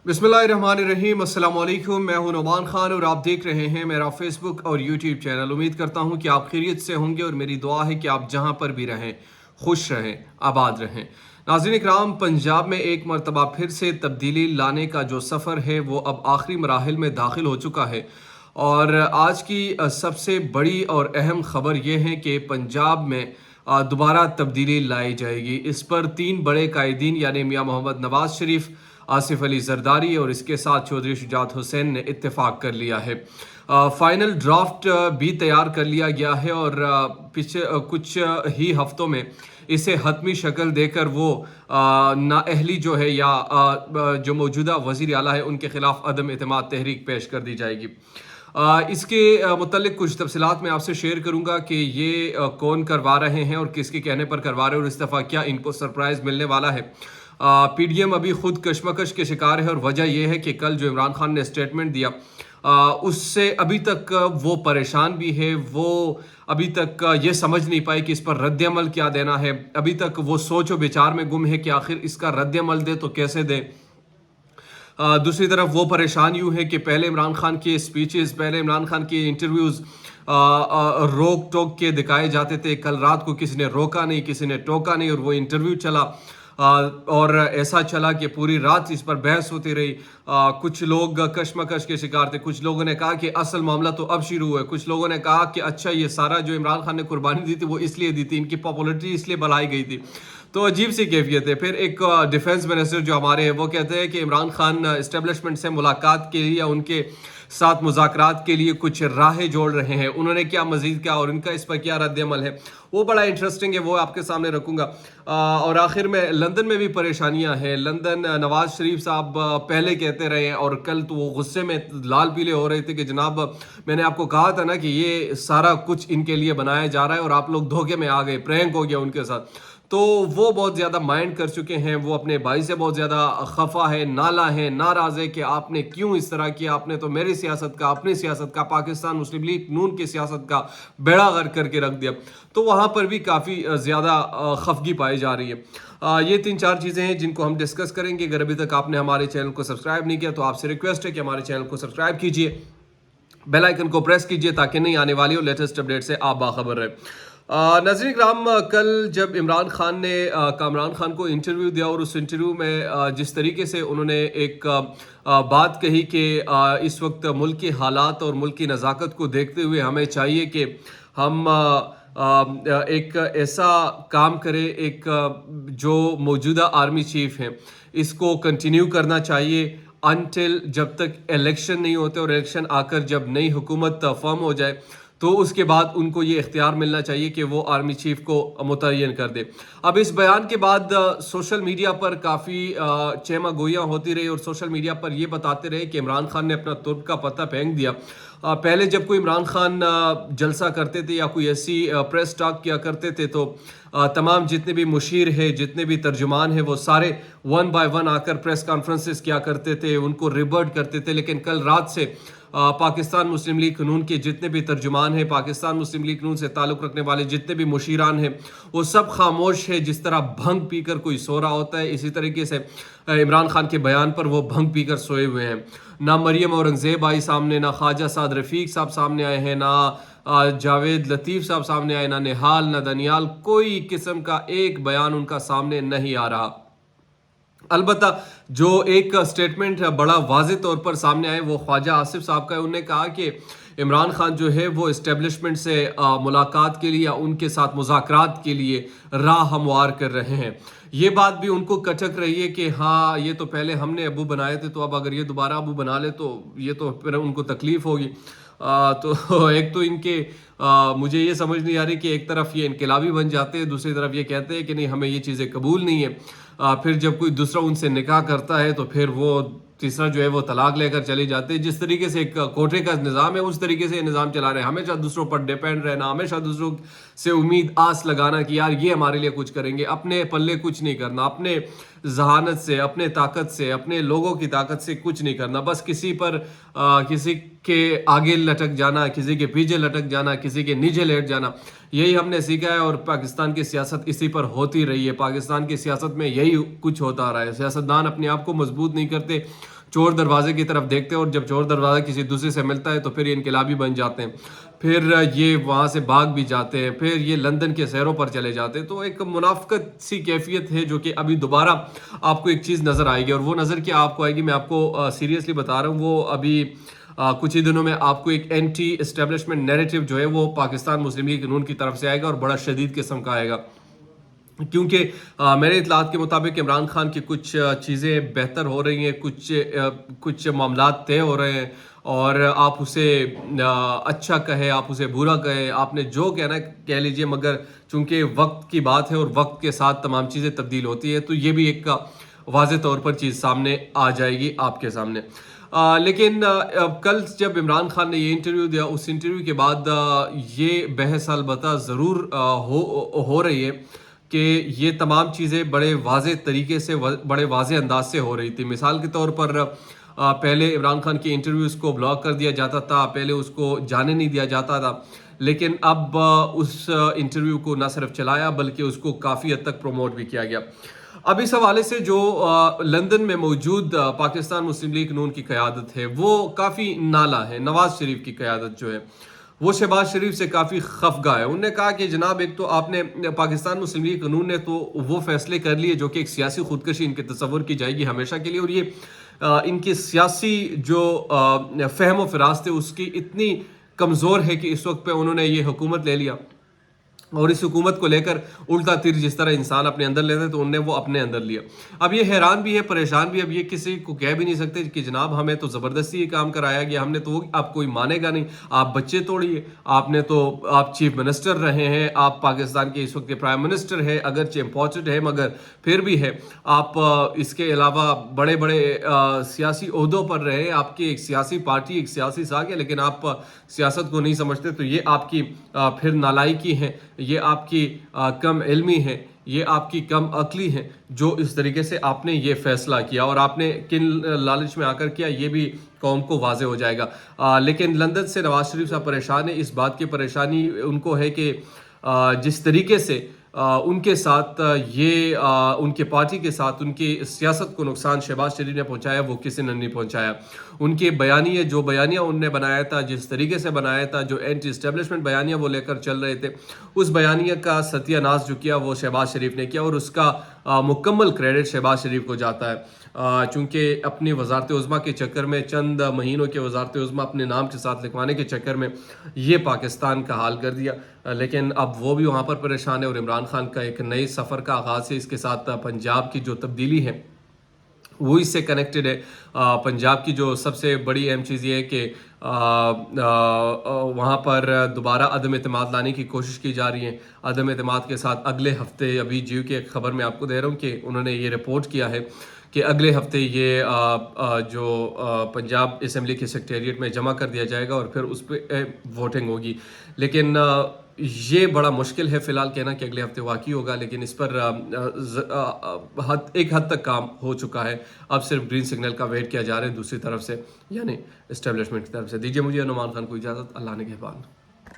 बिस्मिल्लाहिर्रहमानिर्रहीम। अस्सलाम वालेकुम। मैं हूं नुमान खान और आप देख रहे हैं मेरा फेसबुक और यूट्यूब चैनल। उम्मीद करता हूं कि आप खैरियत से होंगे और मेरी दुआ है कि आप जहां पर भी रहें खुश रहें, आबाद रहें। नाज़रीन इकराम, पंजाब में एक मरतबा फिर से तब्दीली लाने का जो सफ़र है वो अब आखिरी मराहिल में दाखिल हो चुका है। और आज की सबसे बड़ी और अहम ख़बर ये है कि पंजाब में दोबारा तब्दीली लाई जाएगी। इस पर तीन बड़े कायदीन यानी मियाँ मोहम्मद नवाज शरीफ, आसिफ अली जरदारी और इसके साथ चौधरी शुजात हुसैन ने इत्तेफाक कर लिया है। फाइनल ड्राफ्ट भी तैयार कर लिया गया है और पिछले कुछ ही हफ्तों में इसे हतमी शक्ल देकर वो नाअहली जो है या जो मौजूदा वज़ीर आला है उनके खिलाफ अदम एतमाद तहरीक पेश कर दी जाएगी। इसके मुतल्लिक कुछ तफसीलात मैं आपसे शेयर करूंगा कि ये कौन करवा रहे हैं और किसके कहने पर करवा रहे हैं और इस दफ़ा क्या इनको सरप्राइज़ मिलने वाला है। पीडीएम अभी खुद कशमकश के शिकार है और वजह यह है कि कल जो इमरान खान ने स्टेटमेंट दिया उससे अभी तक वो परेशान भी है। वो अभी तक ये समझ नहीं पाए कि इस पर रद्द-ए-अमल क्या देना है। अभी तक वो सोच और विचार में गुम है कि आखिर इसका रद्द-ए-अमल दे तो कैसे दे। दूसरी तरफ वो परेशान यूँ है कि पहले इमरान खान के स्पीचेस, पहले इमरान खान के इंटरव्यूज़ रोक टोक के दिखाए जाते थे। कल रात को किसी ने रोका नहीं, किसी ने टोका नहीं और वो इंटरव्यू चला और ऐसा चला कि पूरी रात इस पर बहस होती रही। कुछ लोग कशमकश के शिकार थे। कुछ लोगों ने कहा कि असल मामला तो अब शुरू हुआ है। कुछ लोगों ने कहा कि अच्छा ये सारा जो इमरान खान ने कुर्बानी दी थी वो इसलिए दी थी, इनकी पॉपुलरिटी इसलिए बढ़ाई गई थी। तो अजीब सी कैफियत है। फिर एक डिफेंस मिनिस्टर जो हमारे हैं वो कहते हैं कि इमरान खान इस्टेब्लिशमेंट से मुलाकात के लिए या उनके साथ मुज़ाकरात के लिए कुछ राहें जोड़ रहे हैं। उन्होंने क्या मजीद क्या और इनका इस पर क्या रद्द-ए-अमल है, वो बड़ा इंटरेस्टिंग है, वो आपके सामने रखूंगा। और आखिर में लंदन में भी परेशानियां हैं। लंदन नवाज शरीफ साहब पहले कहते रहे और कल तो वो गुस्से में लाल पीले हो रहे थे कि जनाब मैंने आपको कहा था ना कि ये सारा कुछ इनके लिए बनाया जा रहा है और आप लोग धोखे में आ गए, प्रैंक हो गया उनके साथ। तो वो बहुत ज़्यादा माइंड कर चुके हैं। वो अपने भाई से बहुत ज़्यादा खफा है, नाला है, नाराज़ है कि आपने क्यों इस तरह किया। आपने तो मेरी सियासत का, अपनी सियासत का, पाकिस्तान मुस्लिम लीग नून की सियासत का बेड़ा गर्क करके रख दिया। तो वहाँ पर भी काफ़ी ज़्यादा खफगी पाई जा रही है। ये तीन चार चीज़ें हैं जिनको हम डिस्कस करेंगे। अगर अभी तक आपने हमारे चैनल को सब्सक्राइब नहीं किया तो आपसे रिक्वेस्ट है कि हमारे चैनल को सब्सक्राइब कीजिए, बेल आइकन को प्रेस कीजिए ताकि नहीं आने वाली और लेटेस्ट अपडेट से आप बाखबर रहे। नाज़रीन इकराम, कल जब इमरान खान ने कामरान खान को इंटरव्यू दिया और उस इंटरव्यू में जिस तरीके से उन्होंने एक बात कही कि इस वक्त मुल्क के हालात और मुल्क की नज़ाकत को देखते हुए हमें चाहिए कि हम एक ऐसा काम करें, एक जो मौजूदा आर्मी चीफ हैं इसको कंटिन्यू करना चाहिए अनटिल जब तक इलेक्शन नहीं होते और इलेक्शन आकर जब नई हुकूमत फॉर्म हो जाए तो उसके बाद उनको ये इख्तियार मिलना चाहिए कि वो आर्मी चीफ को मुतय्यन कर दे। अब इस बयान के बाद सोशल मीडिया पर काफ़ी चहमा गोइयाँ होती रही और सोशल मीडिया पर ये बताते रहे कि इमरान खान ने अपना तुर्क का पता फेंक दिया। पहले जब कोई इमरान खान जलसा करते थे या कोई ऐसी प्रेस टॉक किया करते थे तो तमाम जितने भी मुशीर हैं, जितने भी तर्जुमान हैं, वो सारे वन बाय वन आकर प्रेस कॉन्फ्रेंसेस किया करते थे, उनको रिबर्ट करते थे। लेकिन कल रात से पाकिस्तान मुस्लिम लीग नून के जितने भी तर्जुमान हैं, पाकिस्तान मुस्लिम लीग नून से ताल्लुक़ रखने वाले जितने भी मुशीरान हैं, वो सब खामोश है। जिस तरह भंग पीकर कोई सो रहा होता है, इसी तरीके से इमरान खान के बयान पर वो भंग पीकर सोए हुए हैं। ना मरियम औरंगज़ेब आई सामने, ना ख्वाजा साद रफ़ीक साहब सामने आए हैं, ना जावेद लतीफ़ साहब सामने आए, ना निहाल, ना दनियाल, कोई किस्म का एक बयान उनका सामने नहीं आ रहा। अलबत्ता जो एक स्टेटमेंट बड़ा वाज़ेह तौर पर सामने आए वो ख्वाजा आसिफ साहब का है। उन्होंने कहा कि इमरान खान जो है वो इस्टेब्लिशमेंट से मुलाकात के लिए या उनके साथ मुज़ाकरात के लिए राह हमवार कर रहे हैं। ये बात भी उनको कचक रही है कि हाँ ये तो पहले हमने अबू बनाए थे, तो अब अगर ये दोबारा अबू बना ले तो ये तो फिर उनको तकलीफ़ होगी। तो एक तो इनके मुझे ये समझ नहीं आ रही कि एक तरफ ये इनकलाबी बन जाते हैं, दूसरी तरफ ये कहते हैं कि नहीं हमें ये चीज़ें कबूल नहीं है। फिर जब कोई दूसरा उनसे निकाह करता है तो फिर वो तीसरा जो है वो तलाक लेकर चले जाते हैं। जिस तरीके से एक कोटे का निज़ाम है उस तरीके से निज़ाम चला रहे हैं। हमेशा दूसरों पर डिपेंड रहना, हमेशा दूसरों से उम्मीद आस लगाना कि यार ये हमारे लिए कुछ करेंगे, अपने पल्ले कुछ नहीं करना, अपने जहानत से, अपने ताकत से, अपने लोगों की ताकत से कुछ नहीं करना, बस किसी पर किसी के आगे लटक जाना, किसी के पीछे लटक जाना, किसी के नीचे लेट जाना, यही हमने सीखा है। और पाकिस्तान की सियासत इसी पर होती रही है। पाकिस्तान की सियासत में यही कुछ होता रहा है। सियासतदान अपने आप को मजबूत नहीं करते چور دروازے کی طرف دیکھتے ہیں، اور جب چور دروازہ کسی دوسرے سے ملتا ہے تو پھر یہ انقلابی بن جاتے ہیں، پھر یہ وہاں سے بھاگ بھی جاتے ہیں، پھر یہ لندن کے سیروں پر چلے جاتے ہیں. تو ایک منافقت سی کیفیت ہے جو کہ ابھی دوبارہ آپ کو ایک چیز نظر آئے گی، اور وہ نظر کیا آپ کو آئے گی، میں آپ کو سیریسلی بتا رہا ہوں. وہ ابھی کچھ ہی دنوں میں آپ کو ایک اینٹی اسٹیبلشمنٹ نیریٹو جو ہے وہ پاکستان مسلم لیگ نون کی طرف سے آئے گا، اور بڑا شدید قسم کا آئے گا. کیونکہ میرے اطلاعات کے مطابق عمران خان کی کچھ چیزیں بہتر ہو رہی ہیں، کچھ معاملات طے ہو رہے ہیں، اور آپ اسے اچھا کہے، آپ اسے برا کہے، آپ نے جو کہنا کہہ لیجئے، مگر چونکہ وقت کی بات ہے اور وقت کے ساتھ تمام چیزیں تبدیل ہوتی ہے، تو یہ بھی ایک واضح طور پر چیز سامنے آ جائے گی آپ کے سامنے. لیکن کل جب عمران خان نے یہ انٹرویو دیا، اس انٹرویو کے بعد یہ بحث البتہ ضرور ہو رہی ہے کہ یہ تمام چیزیں بڑے واضح طریقے سے، بڑے واضح انداز سے ہو رہی تھی. مثال کے طور پر پہلے عمران خان کے انٹرویوز کو بلاک کر دیا جاتا تھا، پہلے اس کو جانے نہیں دیا جاتا تھا، لیکن اب اس انٹرویو کو نہ صرف چلایا بلکہ اس کو کافی حد تک پروموٹ بھی کیا گیا. اب اس حوالے سے جو لندن میں موجود پاکستان مسلم لیگ نون کی قیادت ہے وہ کافی نالا ہے. نواز شریف کی قیادت جو ہے وہ شہباز شریف سے کافی خفگاہ ہے. انہوں نے کہا کہ جناب ایک تو آپ نے پاکستان مسلم لیگ قانون نے تو وہ فیصلے کر لیے جو کہ ایک سیاسی خودکشی ان کے تصور کی جائے گی ہمیشہ کے لیے، اور یہ ان کی سیاسی جو فہم و فراست ہے اس کی اتنی کمزور ہے کہ اس وقت پہ انہوں نے یہ حکومت لے لیا، اور اس حکومت کو لے کر الٹا تیر جس طرح انسان اپنے اندر لیتے تو انہوں نے وہ اپنے اندر لیا. اب یہ حیران بھی ہے، پریشان بھی. اب یہ کسی کو کہہ بھی نہیں سکتے کہ جناب ہمیں تو زبردستی یہ کام کرایا گیا، ہم نے تو آپ کوئی مانے گا نہیں، آپ بچے توڑیے، آپ چیف منسٹر رہے ہیں، آپ پاکستان کے اس وقت کے پرائم منسٹر ہیں، اگرچہ امپورٹڈ ہے مگر پھر بھی ہے، آپ اس کے علاوہ بڑے بڑے سیاسی عہدوں پر رہے، آپ کی ایک سیاسی پارٹی، ایک سیاسی ساکھ ہے، لیکن آپ سیاست کو نہیں سمجھتے. تو یہ آپ کی پھر نالائکی ہے، یہ آپ کی کم علمی ہے، یہ آپ کی کم عقلی ہے جو اس طریقے سے آپ نے یہ فیصلہ کیا، اور آپ نے کن لالچ میں آ کر کیا یہ بھی قوم کو واضح ہو جائے گا. لیکن لندن سے نواز شریف صاحب پریشان ہے. اس بات کی پریشانی ان کو ہے کہ جس طریقے سے ان کے ساتھ یہ ان کے پارٹی کے ساتھ ان کی سیاست کو نقصان شہباز شریف نے پہنچایا وہ کسی نے نہیں پہنچایا. ان کے بیانیے جو بیانیہ انہوں نے بنایا تھا، جس طریقے سے بنایا تھا، جو اینٹی اسٹیبلشمنٹ بیانیہ وہ لے کر چل رہے تھے، اس بیانیہ کا ستیہ ناش جو کیا وہ شہباز شریف نے کیا، اور اس کا مکمل کریڈٹ شہباز شریف کو جاتا ہے. چونکہ اپنی وزارت عظمیٰ کے چکر میں، چند مہینوں کے وزارت عظمیٰ اپنے نام کے ساتھ لکھوانے کے چکر میں یہ پاکستان کا حال کر دیا. لیکن اب وہ بھی وہاں پر پریشان ہے، اور عمران خان کا ایک نئے سفر کا آغاز ہے. اس کے ساتھ پنجاب کی جو تبدیلی ہے وہ اس سے کنیکٹڈ ہے. پنجاب کی جو سب سے بڑی اہم چیز یہ ہے کہ وہاں پر دوبارہ عدم اعتماد لانے کی کوشش کی جا رہی ہے. عدم اعتماد کے ساتھ اگلے ہفتے، ابھی جیو کی ایک خبر میں آپ کو دے رہا ہوں کہ انہوں نے یہ رپورٹ کیا ہے کہ اگلے ہفتے یہ جو پنجاب اسمبلی کے سیکریٹریٹ میں جمع کر دیا جائے گا، اور پھر اس پہ ووٹنگ ہوگی. لیکن یہ بڑا مشکل ہے فی الحال کہنا کہ اگلے ہفتے واقعی ہوگا، لیکن اس پر ایک حد تک کام ہو چکا ہے. اب صرف گرین سگنل کا ویٹ کیا جا رہا ہے دوسری طرف سے، یعنی اسٹیبلشمنٹ کی طرف سے. دیجیے مجھے نعمان خان کو اجازت. اللہ نے نگہبان.